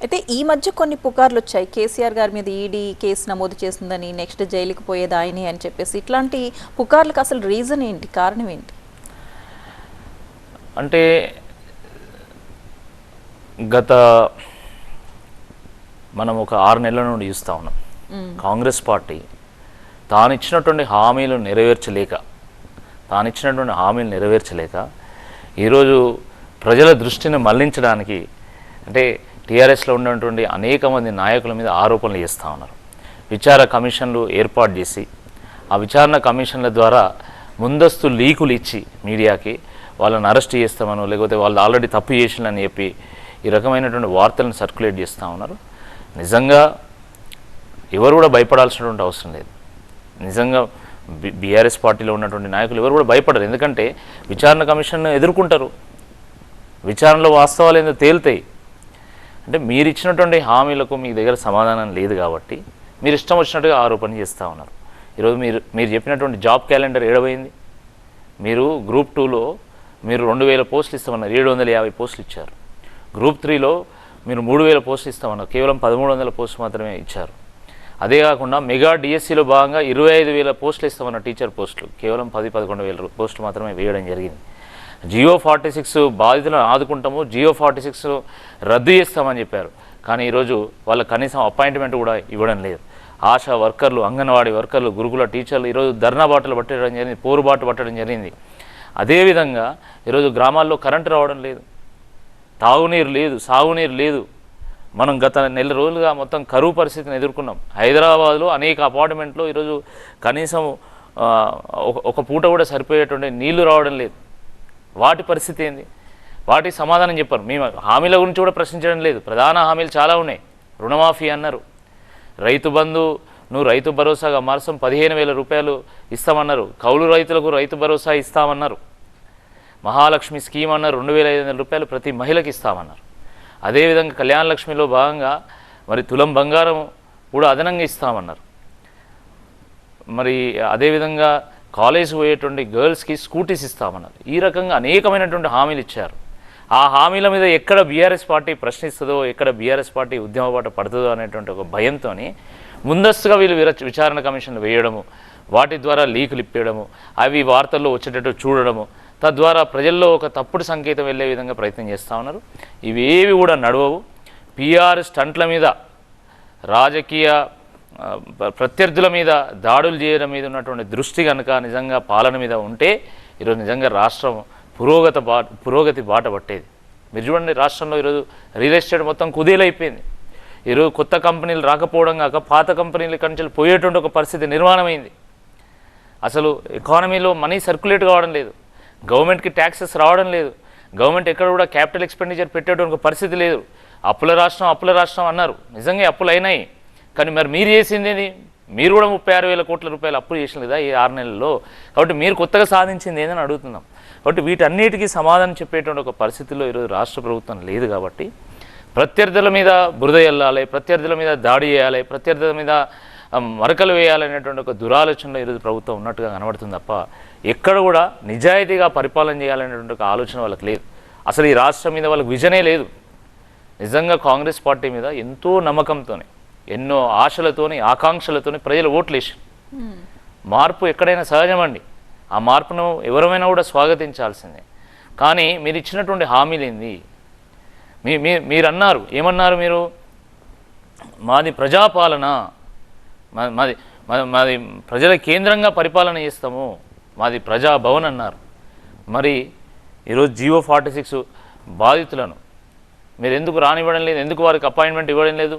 అయితే ఈ మధ్య కొన్ని పుకార్లు వచ్చాయి, కేసీఆర్ గారి మీద ఈడీ కేసు నమోదు చేసిందని, నెక్స్ట్ జైలుకి పోయేది ఆయనే అని చెప్పేసి. ఇట్లాంటి పుకార్లకు అసలు రీజన్ ఏంటి, కారణం ఏంటి? అంటే గత మనం ఒక 6 నెలల నుండి చూస్తూ ఉన్నాం, కాంగ్రెస్ పార్టీ తాను ఇచ్చినటువంటి హామీలు నెరవేర్చలేక ఈరోజు ప్రజల దృష్టిని మళ్లించడానికి అంటే టీఆర్ఎస్లో ఉన్నటువంటి అనేక మంది నాయకుల మీద ఆరోపణలు చేస్తూ ఉన్నారు. విచారణ కమిషన్లు ఏర్పాటు చేసి ఆ విచారణ కమిషన్ల ద్వారా ముందస్తు లీకులు ఇచ్చి మీడియాకి వాళ్ళని అరెస్ట్ చేస్తామనో లేకపోతే వాళ్ళు ఆల్రెడీ తప్పు చేసిందని చెప్పి ఈ రకమైనటువంటి వార్తలను సర్క్యులేట్ చేస్తూ ఉన్నారు. నిజంగా ఎవరు కూడా భయపడాల్సినటువంటి అవసరం లేదు. నిజంగా బీఆర్ఎస్ పార్టీలో ఉన్నటువంటి నాయకులు ఎవరు కూడా భయపడరు. ఎందుకంటే విచారణ కమిషన్ ఎదుర్కొంటారు, విచారణలో వాస్తవాలు ఏందో తేలుతాయి. అంటే మీరు ఇచ్చినటువంటి హామీలకు మీ దగ్గర సమాధానం లేదు కాబట్టి మీరు ఇష్టం వచ్చినట్టుగా ఆరోపణ చేస్తూ ఉన్నారు. ఈరోజు మీరు చెప్పినటువంటి జాబ్ క్యాలెండర్ ఏడవైంది. మీరు గ్రూప్ 2లో మీరు 2000 పోస్టులు ఇస్తామన్నారు, 750 పోస్టులు ఇచ్చారు. గ్రూప్ 3లో మీరు 3000 పోస్టులు ఇస్తామన్నారు, కేవలం 1300 పోస్టులు మాత్రమే ఇచ్చారు. అదే కాకుండా మెగా డిఎస్సిలో భాగంగా 25,000 పోస్టులు ఇస్తామన్న టీచర్ పోస్టులు కేవలం 10-11,000 పోస్టులు మాత్రమే వేయడం జరిగింది. జియో 46 బాధితులను ఆదుకుంటాము, జియో 46 రద్దు చేస్తామని చెప్పారు. కానీ ఈరోజు వాళ్ళ కనీసం అపాయింట్మెంట్ కూడా ఇవ్వడం లేదు. ఆశా వర్కర్లు, అంగన్వాడీ వర్కర్లు, గురుకుల టీచర్లు ఈరోజు ధర్నా బాటలు పట్టడం జరిగింది, పోరుబాటు పట్టడం జరిగింది. అదేవిధంగా ఈరోజు గ్రామాల్లో కరెంటు రావడం లేదు, తాగునీరు లేదు, సాగునీరు లేదు. మనం గత నెల రోజులుగా మొత్తం కరువు పరిస్థితిని ఎదుర్కొన్నాం. హైదరాబాద్లో అనేక అపార్ట్మెంట్లో ఈరోజు కనీసం ఒక పూట కూడా సరిపోయేటువంటి నీళ్లు రావడం లేదు. వాటి పరిస్థితి ఏంది? వాటికి సమాధానం చెప్పారు. మేము హామీల గురించి కూడా ప్రశ్నించడం లేదు. ప్రధాన హామీలు చాలా ఉన్నాయి. రుణమాఫీ అన్నారు, రైతు బంధు నువ్వు రైతు భరోసాగా మార్చం 15,000 రూపాయలు ఇస్తామన్నారు, కౌలు రైతులకు రైతు భరోసా ఇస్తామన్నారు, మహాలక్ష్మి స్కీమ్ అన్నారు, 2,500 రూపాయలు ప్రతి మహిళకి ఇస్తామన్నారు. అదేవిధంగా కళ్యాణ లక్ష్మిలో భాగంగా మరి తులం బంగారం కూడా అదనంగా ఇస్తామన్నారు. మరి అదేవిధంగా కాలేజ్ పోయేటువంటి గర్ల్స్కి స్కూటీస్ ఇస్తామన్నారు. ఈ రకంగా అనేకమైనటువంటి హామీలు ఇచ్చారు. ఆ హామీల మీద ఎక్కడ బీఆర్ఎస్ పార్టీ ప్రశ్నిస్తుందో, ఎక్కడ బీఆర్ఎస్ పార్టీ ఉద్యమబాట పడుతుందో అనేటువంటి ఒక భయంతో ముందస్తుగా వీళ్ళు విచారణ కమిషన్లు వేయడము, వాటి ద్వారా లీకులు ఇప్పేయడము, అవి వార్తల్లో వచ్చేటట్టు చూడడము, తద్వారా ప్రజల్లో ఒక తప్పుడు సంకేతం వెళ్ళే విధంగా ప్రయత్నం చేస్తూ ఉన్నారు. ఇవేవి కూడా నడవవు. పిఆర్ స్టంట్ల మీద, రాజకీయ ప్రత్యర్థుల మీద దాడులు చేయడం మీద ఉన్నటువంటి దృష్టి కనుక నిజంగా పాలన మీద ఉంటే ఈరోజు నిజంగా రాష్ట్రం పురోగతి బాట పట్టేది. మీరు చూడండి, రాష్ట్రంలో ఈరోజు రియల్ ఎస్టేట్ మొత్తం కుదేలైపోయింది. ఈరోజు కొత్త కంపెనీలు రాకపోవడం కాక పాత కంపెనీల కంచెలు పోయేటువంటి ఒక పరిస్థితి నిర్మాణమైంది. అసలు ఎకానమీలో మనీ సర్క్యులేట్ కావడం లేదు, గవర్నమెంట్కి ట్యాక్సెస్ రావడం లేదు, గవర్నమెంట్ ఎక్కడ కూడా క్యాపిటల్ ఎక్స్పెండిచర్ పెట్టేటువంటి పరిస్థితి లేదు. అప్పుల రాష్ట్రం అన్నారు, నిజంగా అప్పులు అయినాయి. కానీ మరి మీరు చేసింది ఏంది? మీరు కూడా 36,000 కోట్ల రూపాయలు అప్పులు చేసిన లేదా ఈ 6 నెలల్లో? కాబట్టి మీరు కొత్తగా సాధించింది ఏందని అడుగుతున్నాం. కాబట్టి వీటన్నిటికీ సమాధానం చెప్పేటువంటి ఒక పరిస్థితిలో ఈరోజు రాష్ట్ర ప్రభుత్వం లేదు. కాబట్టి ప్రత్యర్థుల మీద బురద ఎల్లాలి, ప్రత్యర్థుల మీద దాడి చేయాలి, ప్రత్యర్థుల మీద మరకలు వేయాలనేటువంటి ఒక దురాలోచనలో ఈరోజు ప్రభుత్వం ఉన్నట్టుగా కనబడుతుంది తప్ప ఎక్కడ కూడా నిజాయితీగా పరిపాలన చేయాలనేటువంటి ఒక ఆలోచన వాళ్ళకి లేదు. అసలు ఈ రాష్ట్రం మీద వాళ్ళకి విజనే లేదు. నిజంగా కాంగ్రెస్ పార్టీ మీద ఎంతో నమ్మకంతోనే, ఎన్నో ఆశలతోని, ఆకాంక్షలతోని ప్రజలు ఓట్లేసి, మార్పు ఎక్కడైనా సహజమండి. ఆ మార్పును ఎవరైనా కూడా స్వాగతించాల్సిందే. కానీ మీరు ఇచ్చినటువంటి హామీలు ఏంది? మీరు అన్నారు, ఏమన్నారు మీరు? మాది ప్రజాపాలన, మాది ప్రజల కేంద్రంగా పరిపాలన చేస్తాము, మాది ప్రజాభవన్ అన్నారు. మరి ఈరోజు జియో 46 బాధితులను మీరు ఎందుకు రానివ్వడం లేదు? ఎందుకు వారికి అపాయింట్మెంట్ ఇవ్వడం లేదు?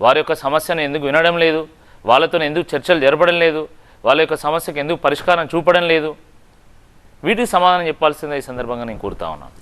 వారి యొక్క సమస్యను ఎందుకు వినడం లేదు? వాళ్ళతో ఎందుకు చర్చలు జరపడం లేదు? వాళ్ళ యొక్క సమస్యకు ఎందుకు పరిష్కారం చూపడం లేదు? వీటికి సమాధానం చెప్పాల్సిందే ఈ సందర్భంగా నేను కోరుతా ఉన్నాను.